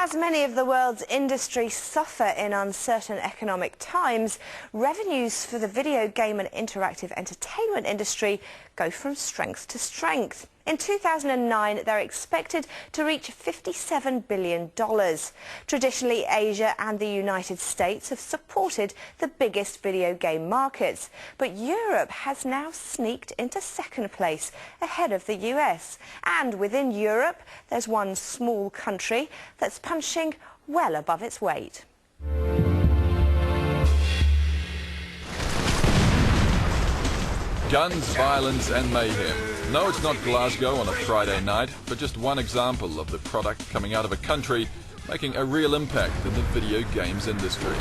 As many of the world's industries suffer in uncertain economic times, revenues for the video game and interactive entertainment industry go from strength to strength. In 2009, they're expected to reach $57 billion. Traditionally, Asia and the United States have supported the biggest video game markets, but Europe has now sneaked into second place, ahead of the US. And within Europe, there's one small country that's punching well above its weight. Guns, violence and mayhem. No, it's not Glasgow on a Friday night, but just one example of the product coming out of a country making a real impact in the video games industry.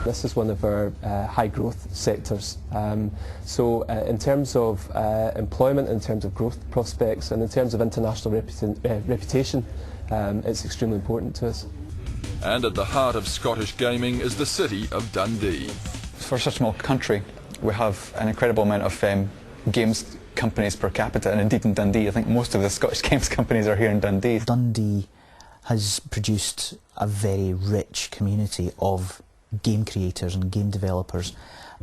This is one of our high growth sectors. In terms of employment, in terms of growth prospects and in terms of international reputation, it's extremely important to us. And at the heart of Scottish gaming is the city of Dundee. For such a small country, we have an incredible amount of games companies per capita, and indeed in Dundee, I think most of the Scottish games companies are here in Dundee. Dundee has produced a very rich community of game creators and game developers,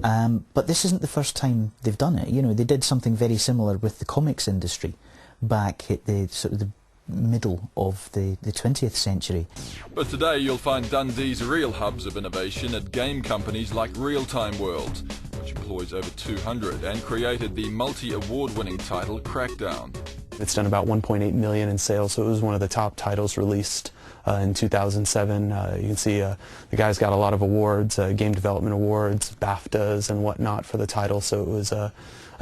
but this isn't the first time they've done it. You know, they did something very similar with the comics industry back at the sort of the middle of the 20th century. But today you'll find Dundee's real hubs of innovation at game companies like Real Time World, which employs over 200 and created the multi-award-winning title Crackdown. It's done about 1.8 million in sales, so it was one of the top titles released in 2007. You can see the guy's got a lot of awards, game development awards, BAFTAs and whatnot for the title, so it was a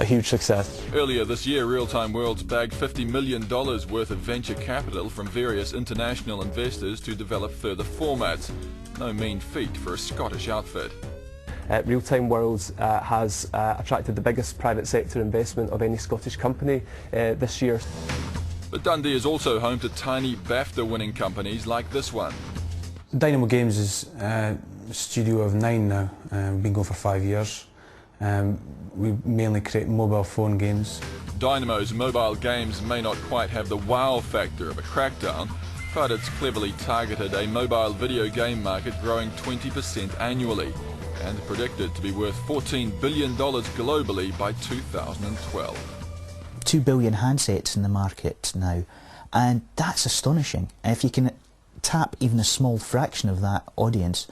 huge success. Earlier this year, Real Time Worlds bagged $50 million worth of venture capital from various international investors to develop further formats. No mean feat for a Scottish outfit. Real Time Worlds has attracted the biggest private sector investment of any Scottish company this year. But Dundee is also home to tiny BAFTA-winning companies like this one. Dynamo Games is a studio of 9 now. We've been going for 5 years. We mainly create mobile phone games. Dynamo's mobile games may not quite have the wow factor of a Crackdown, but it's cleverly targeted a mobile video game market growing 20% annually and predicted to be worth $14 billion globally by 2012. 2 billion handsets in the market now, and that's astonishing. And if you can tap even a small fraction of that audience,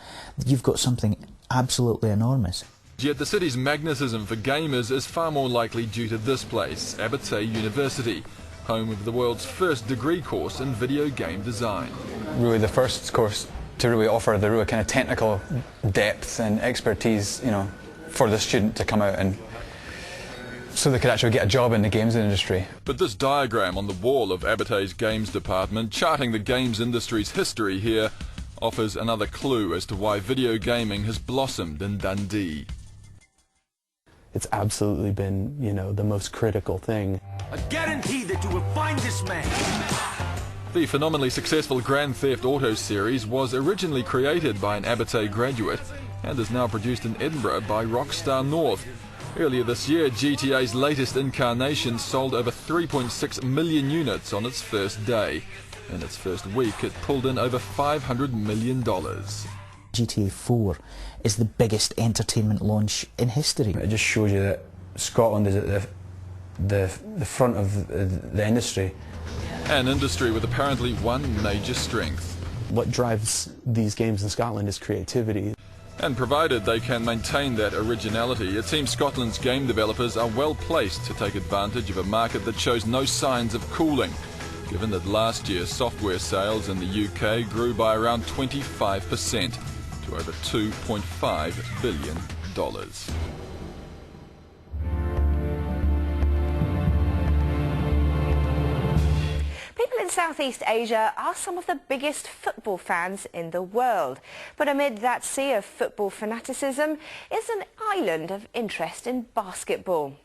you've got something absolutely enormous. Yet the city's magnetism for gamers is far more likely due to this place, Abertay University, home of the world's first degree course in video game design. Really the first course to really offer the really kind of technical depth and expertise, you know, for the student to come out and so they could actually get a job in the games industry. But this diagram on the wall of Abertay's games department, charting the games industry's history here, offers another clue as to why video gaming has blossomed in Dundee. It's absolutely been, you know, the most critical thing. I guarantee that you will find this man. The phenomenally successful Grand Theft Auto series was originally created by an Abertay graduate and is now produced in Edinburgh by Rockstar North. Earlier this year, GTA's latest incarnation sold over 3.6 million units on its first day. In its first week, it pulled in over $500 million. GTA 4 is the biggest entertainment launch in history. It just shows you that Scotland is at the front of the industry. An industry with apparently one major strength. What drives these games in Scotland is creativity. And provided they can maintain that originality, it seems Scotland's game developers are well placed to take advantage of a market that shows no signs of cooling, given that last year's software sales in the UK grew by around 25% to over $2.5 billion. People in Southeast Asia are some of the biggest football fans in the world. But amid that sea of football fanaticism is an island of interest in basketball.